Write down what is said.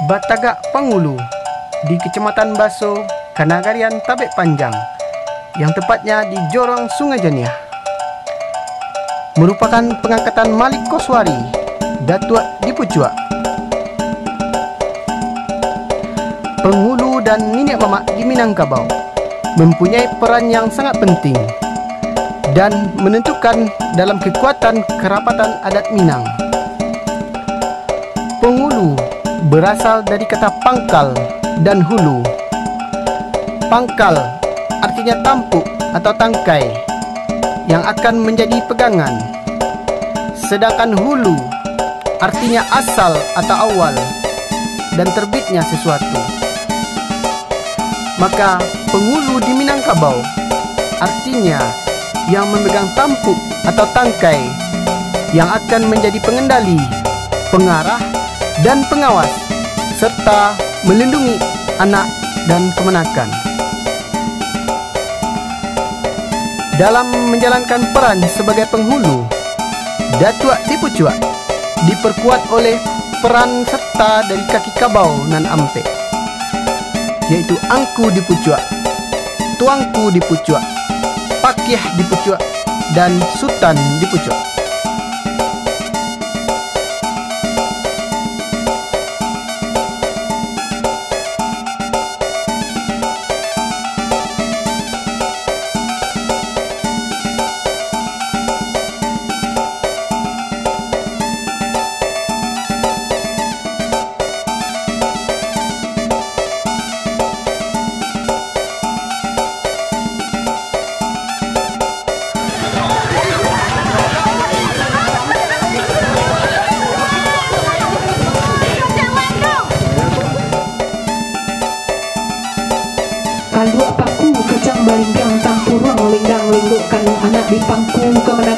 Batagak Pangulu di Kecamatan Baso, Kanagarian Tabek Panjang, yang tepatnya di Jorong Sungai Janiah, merupakan pengangkatan Malik Koswari, Datuk di Pucuak. Penghulu dan nenek mamak di Minangkabau mempunyai peran yang sangat penting dan menentukan dalam kekuatan kerapatan adat Minang. Penghulu berasal dari kata pangkal dan hulu. Pangkal artinya tampuk atau tangkai yang akan menjadi pegangan, sedangkan hulu artinya asal atau awal dan terbitnya sesuatu. Maka penghulu di Minangkabau artinya yang memegang tampuk atau tangkai yang akan menjadi pengendali, pengarah dan pengawas serta melindungi anak dan kemenakan. Dalam menjalankan peran sebagai penghulu, Datuk di Pucuak diperkuat oleh peran serta dari kaki kabau nan ampe, yaitu angku di Pucuak, tuangku di Pucuak, pakih di Pucuak, dan sultan di Pucuak. Kalau paku kecang balinggang tampurung linggang linggukkan anak di pangku kemenangan